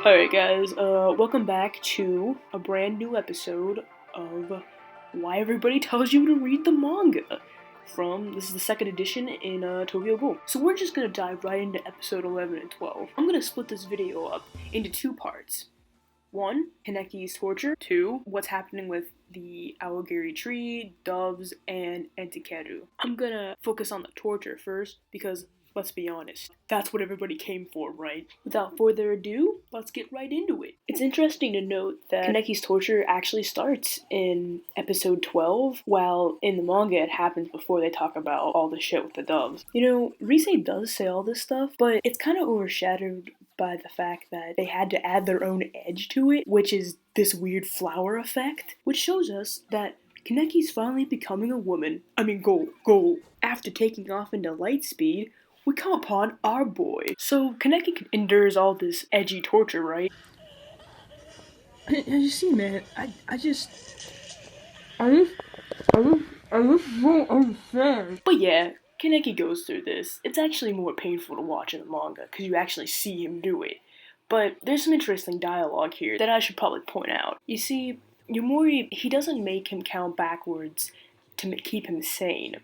Alright guys, welcome back to a brand new episode of Why Everybody Tells You to Read the Manga. This is the second edition in Tokyo Ghoul. So we're just gonna dive right into episode 11 and 12. I'm gonna split this video up into two parts. 1, Kaneki's torture. 2, what's happening with the Awagiri tree, doves, and Entikeru. I'm gonna focus on the torture first because, let's be honest, that's what everybody came for, right? Without further ado, let's get right into it. It's interesting to note that Kaneki's torture actually starts in episode 12, while in the manga it happens before they talk about all the shit with the doves. You know, Rise does say all this stuff, but it's kind of overshadowed by the fact that they had to add their own edge to it, which is this weird flower effect, which shows us that Kaneki's finally becoming a woman. Ghoul. After taking off into light speed, we come upon our boy. So Kaneki endures all this edgy torture, right? As you see, man, I just don't understand. But yeah, Kaneki goes through this. It's actually more painful to watch in the manga, because you actually see him do it. But there's some interesting dialogue here that I should probably point out. You see, Yumori, he doesn't make him count backwards to keep him sane.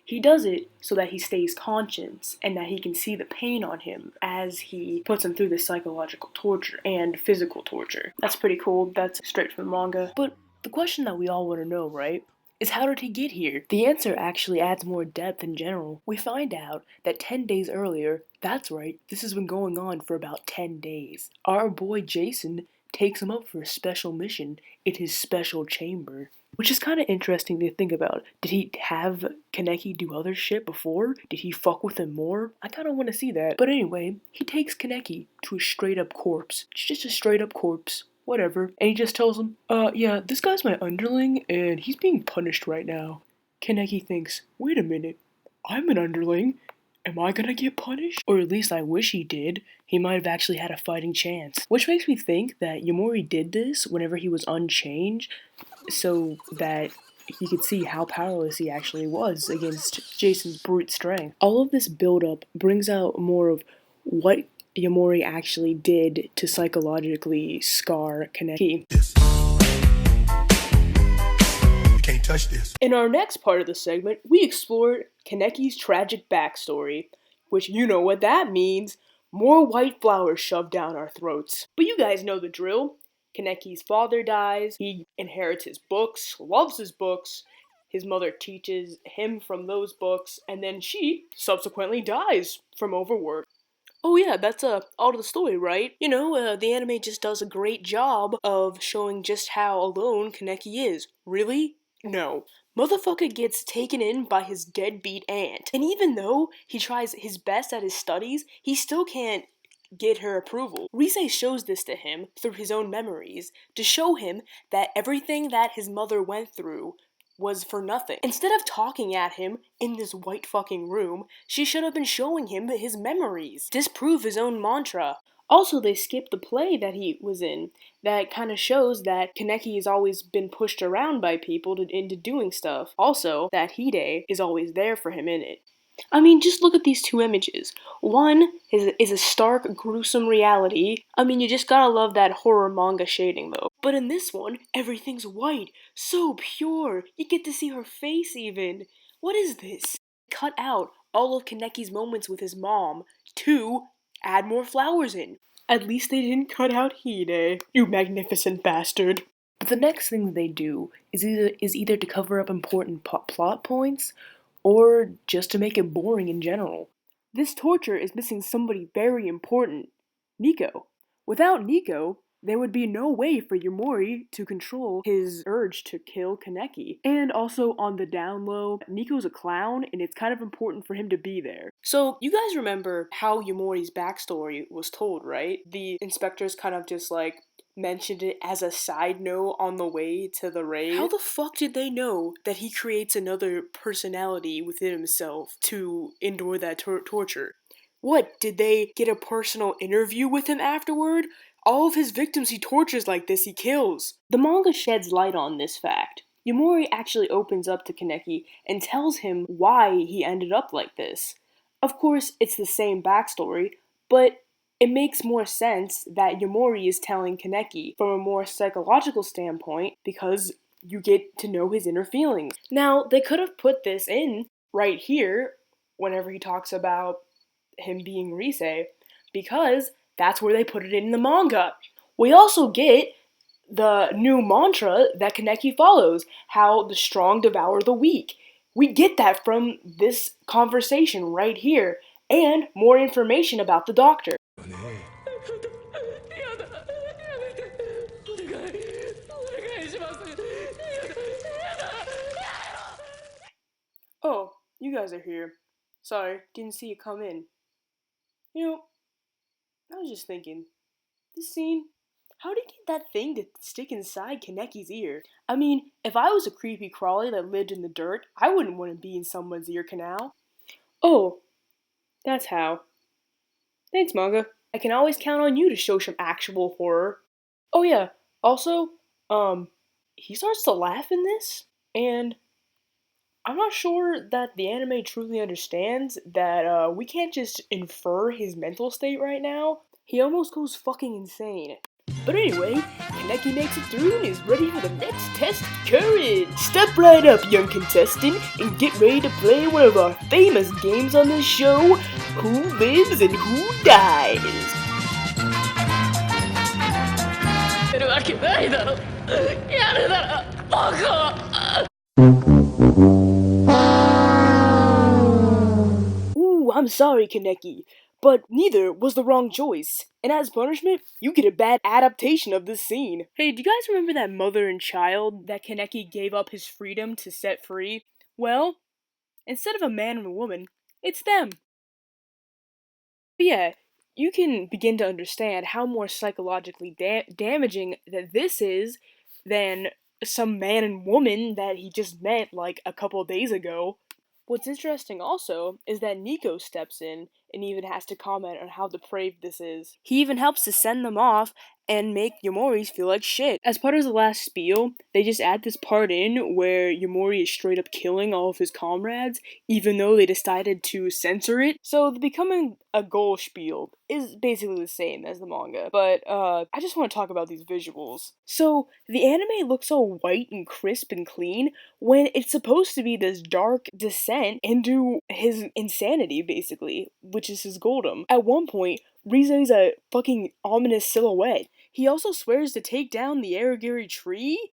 He does it so that he stays conscious and that he can see the pain on him as he puts him through this psychological torture and physical torture. That's pretty cool. That's straight from the manga. But the question that we all want to know, right, is how did he get here? The answer actually adds more depth in general. We find out that 10 days earlier, that's right, this has been going on for about 10 days. Our boy Jason takes him up for a special mission in his special chamber. Which is kind of interesting to think about. Did he have Kaneki do other shit before? Did he fuck with him more? I kind of want to see that. But anyway, he takes Kaneki to a straight up corpse. It's just a straight up corpse. Whatever. And he just tells him, yeah, this guy's my underling and he's being punished right now. Kaneki thinks, wait a minute, I'm an underling. Am I gonna get punished? Or at least I wish he did. He might have actually had a fighting chance. Which makes me think that Yumori did this whenever he was unchained, so that he could see how powerless he actually was against Jason's brute strength. All of this build-up brings out more of what Yumori actually did to psychologically scar Kaneki. Can't touch this. In our next part of the segment, we explore Kaneki's tragic backstory, which you know what that means. More white flowers shoved down our throats. But you guys know the drill. Kaneki's father dies, he inherits his books, loves his books, his mother teaches him from those books, and then she subsequently dies from overwork. Oh yeah, that's all to the story, right? You know, the anime just does a great job of showing just how alone Kaneki is. Really? No. Motherfucker gets taken in by his deadbeat aunt. And even though he tries his best at his studies, he still can't get her approval. Rise shows this to him through his own memories to show him that everything that his mother went through was for nothing. Instead of talking at him in this white fucking room, she should have been showing him his memories. Disprove his own mantra. Also, they skipped the play that he was in. That kind of shows that Kaneki has always been pushed around by people into doing stuff. Also, that Hide is always there for him in it. I mean, just look at these two images. One is a stark, gruesome reality. I mean, you just gotta love that horror manga shading, though. But in this one, everything's white. So pure. You get to see her face, even. What is this? Cut out all of Kaneki's moments with his mom to add more flowers in. At least they didn't cut out Hide. You magnificent bastard. But the next thing they do is either to cover up important plot points, or just to make it boring in general. This torture is missing somebody very important, Nico. Without Nico, there would be no way for Yumori to control his urge to kill Kaneki. And also, on the down low, Nico's a clown, and it's kind of important for him to be there. So, you guys remember how Yumori's backstory was told, right? The inspectors kind of just mentioned it as a side note on the way to the raid. How the fuck did they know that he creates another personality within himself to endure that torture? What, did they get a personal interview with him afterward? all of his victims he tortures like this, he kills. The manga sheds light on this fact. Yamori actually opens up to Kaneki and tells him why he ended up like this. Of course, it's the same backstory, but it makes more sense that Yamori is telling Kaneki from a more psychological standpoint because you get to know his inner feelings. Now, they could have put this in right here whenever he talks about him being Rise, because that's where they put it in the manga. We also get the new mantra that Kaneki follows, how the strong devour the weak. We get that from this conversation right here, and more information about the doctor. Oh, you guys are here. Sorry, didn't see you come in. You know, I was just thinking, this scene, how did he get that thing to stick inside Kaneki's ear? I mean, if I was a creepy crawly that lived in the dirt, I wouldn't want to be in someone's ear canal. Oh, that's how. Thanks, manga. I can always count on you to show some actual horror. Oh yeah, also, he starts to laugh in this, and I'm not sure that the anime truly understands that we can't just infer his mental state right now. He almost goes fucking insane. But anyway, Kaneki makes it through and is ready for the next test of courage. Step right up, young contestant, and get ready to play one of our famous games on this show, Who Lives and Who Dies. Ooh, I'm sorry, Kaneki, but neither was the wrong choice. And as punishment, you get a bad adaptation of this scene. Hey, do you guys remember that mother and child that Kaneki gave up his freedom to set free? Well, instead of a man and a woman, it's them. But yeah, you can begin to understand how more psychologically damaging that this is than some man and woman that he just met like a couple days ago. What's interesting also is that Nico steps in and even has to comment on how depraved this is. He even helps to send them off and make Yamori's feel like shit. As part of the last spiel, they just add this part in where Yamori is straight up killing all of his comrades, even though they decided to censor it. So the becoming a Ghoul spiel is basically the same as the manga, but I just want to talk about these visuals. So the anime looks so white and crisp and clean when it's supposed to be this dark descent into his insanity, basically, which is his Goldom. At one point, Rize's a fucking ominous silhouette. He also swears to take down the Aragiri tree.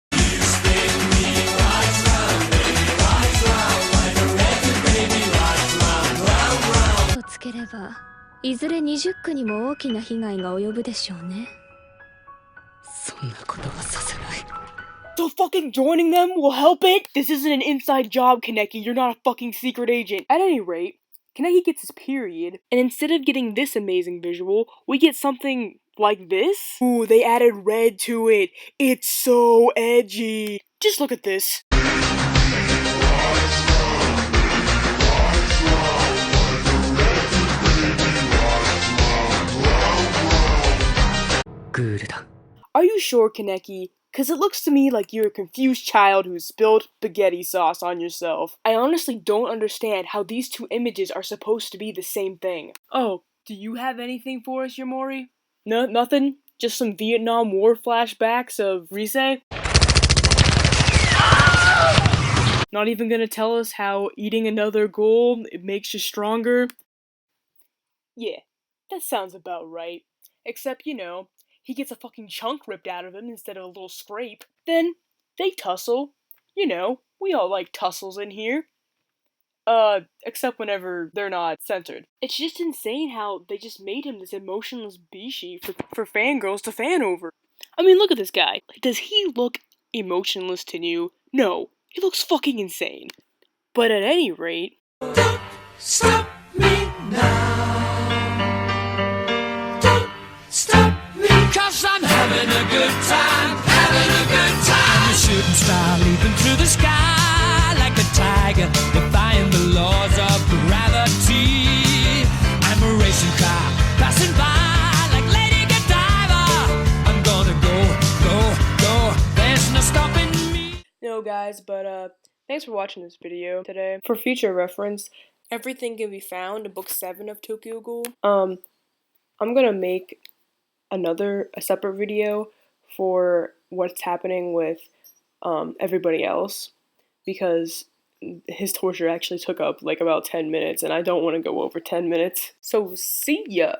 とつければいずれ20区にも大きな被害が及ぶでしょうね。そんなことはさせない。 So fucking joining them will help it? This isn't an inside job, Kaneki. You're not a fucking secret agent. At any rate, Kaneki gets his period, and instead of getting this amazing visual, we get something like this. Ooh, they added red to it. It's so edgy. Just look at this. Ghoul. Are you sure, Kaneki? Cause it looks to me like you're a confused child who spilled spaghetti sauce on yourself. I honestly don't understand how these two images are supposed to be the same thing. Oh, do you have anything for us, Yamori? No, nothing? Just some Vietnam War flashbacks of Rise? Not even gonna tell us how eating another ghoul it makes you stronger? Yeah, that sounds about right. Except, you know, he gets a fucking chunk ripped out of him instead of a little scrape. Then, they tussle. You know, we all like tussles in here. Except whenever they're not censored. It's just insane how they just made him this emotionless bishi for fangirls to fan over. I mean, look at this guy. Does he look emotionless to you? No, he looks fucking insane. But at any rate... Don't stop me now. Don't stop me, 'cause I'm having a good time, having a good time. A shooting star leaping through the sky like a tiger, defying the laws of gravity. I'm a racing car passing by like Lady Godiva. know, guys, but thanks for watching this video today. For future reference, everything can be found in Book 7 of Tokyo Ghoul. I'm gonna make a separate video for what's happening with everybody else, because his torture actually took up like about 10 minutes and I don't want to go over 10 minutes. So see ya!